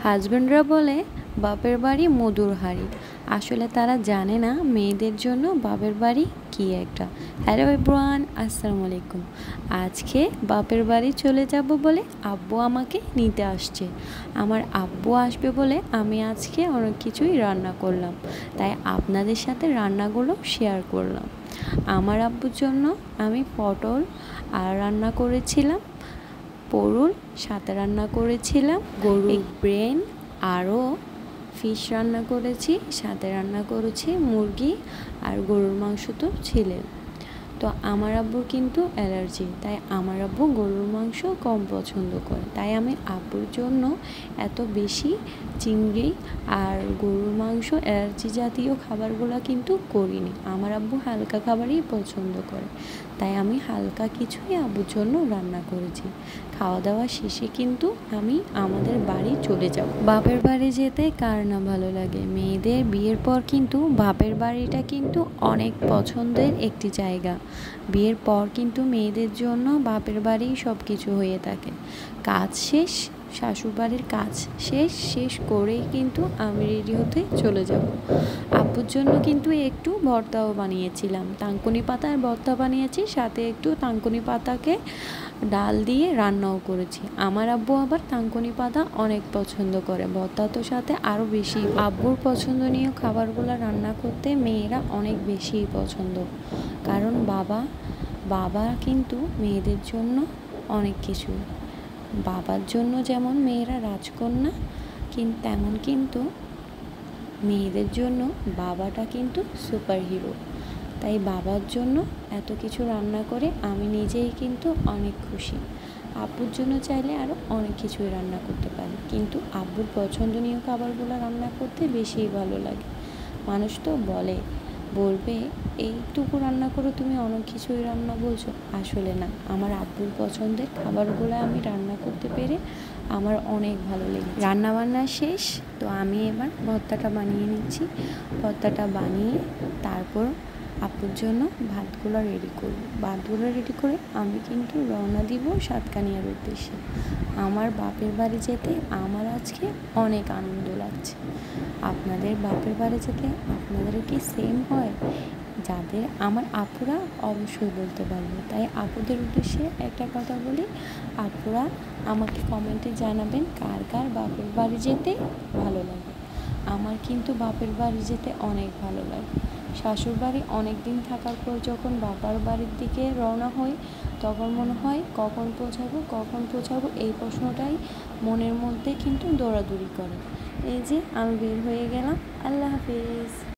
হাজবেন্ডরা বলে বাপের বাড়ি মধুর হাঁড়ি। আসলে তারা জানে না মেয়েদের জন্য বাপের বাড়ি কী একটা। হ্যালো এভরিওয়ান, আসসালামু আলাইকুম। আজকে বাপের বাড়ি চলে যাব বলে আব্বু আমাকে নিতে আসছে। আমার আব্বু আসবে বলে আমি আজকে অনেক কিছুই রান্না করলাম, তাই আপনাদের সাথে রান্নাগুলো শেয়ার করলাম। আমার আব্বুর জন্য আমি পটল আর রান্না করেছিলাম, পরুল সাথে রান্না করেছিলাম, গরুর ব্রেন আরও ফিশ রান্না করেছি, সাথে রান্না করেছি মুরগি আর গরুর মাংস তো ছিল। তো আমার আব্বুর কিন্তু অ্যালার্জি, তাই আমার আব্বু গরুর মাংস কম পছন্দ করে, তাই আমি আব্বুর জন্য এত বেশি চিংড়ি আর গরুর মাংস অ্যালার্জি জাতীয় খাবারগুলো কিন্তু করিনি। আমার আব্বু হালকা খাবারই পছন্দ করে, তাই আমি হালকা কিছুই আব্বুর জন্য রান্না করেছি। খাওয়া দাওয়া শেষে কিন্তু আমি আমাদের বাড়ি চলে যাব। বাপের বাড়ি যেতে কার না ভালো লাগে। মেয়েদের বিয়ের পর কিন্তু বাপের বাড়িটা কিন্তু অনেক পছন্দের একটি জায়গা। বিয়ের পর কিন্তু মেয়েদের জন্য বাপের বাড়ি সব কিছু হয়ে থাকে। কাজ শেষ, শ্বশুরবাড়ির কাজ শেষ করেই কিন্তু আমি রেডি হতে চলে যাব। আব্বুর জন্য কিন্তু একটু ভর্তাও বানিয়েছিলাম, তাঙ্কুনি পাতার ভর্তা বানিয়েছি, সাথে একটু তাঙ্কুনি পাতাকে ডাল দিয়ে রান্নাও করেছি। আমার আব্বু আবার তাঙ্কুনি পাতা অনেক পছন্দ করে, ভর্তা তো সাথে আরও বেশি। আব্বুর পছন্দনীয় খাবারগুলো রান্না করতে মেয়েরা অনেক বেশি পছন্দ, কারণ বাবা কিন্তু মেয়েদের জন্য অনেক কিছু। বাবার জন্য যেমন মেয়েরা রাজকন্যা, তেমন কিন্তু মেয়েদের জন্য বাবাটা কিন্তু সুপার হিরো। তাই বাবার জন্য এত কিছু রান্না করে আমি নিজেই কিন্তু অনেক খুশি। আব্বুর জন্য চাইলে আরও অনেক কিছুই রান্না করতে পারি, কিন্তু আব্বুর পছন্দনীয় খাবারগুলো রান্না করতে বেশিই ভালো লাগে। মানুষ তো বলবে এইটুকু রান্না করে তুমি অনেক কিছুই রান্না বলছো। আসলে না, আমার আব্বুর পছন্দের খাবারগুলো আমি রান্না করতে পেরে আমার অনেক ভালো লেগেছে। রান্না বান্না শেষ, তো আমি এবার ভর্তাটা বানিয়ে নিচ্ছি। ভর্তাটা বানিয়ে তারপর আব্বুর জন্য ভাতগুলো রেডি করে আমি কিন্তু রওনা দিব সাতকানিয়ার উদ্দেশ্যে। আমার বাপের বাড়ি যেতে আমার আজকে অনেক আনন্দ লাগছে। আপনাদের বাপের বাড়ি যেতে আপনাদের কি সেম হয়? যাদের আমার আপুরা অবশ্যই বলতে পারবে। তাই আপুদের উদ্দেশ্যে একটা কথা বলি, আপুরা আমাকে কমেন্টে জানাবেন কার কার বাপের বাড়ি যেতে ভালো লাগে। আমার কিন্তু বাপের বাড়ি যেতে অনেক ভালো লাগে। শ্বশুরবাড়ি অনেক দিন থাকার পর যখন বাবার বাড়ির দিকে রওনা হই, তখন মনে হয় কখন পৌঁছাবো এই প্রশ্নটাই মনের মধ্যে কিন্তু দৌড়াদৌড়ি করে। এই যে আমি বের হয়ে গেলাম,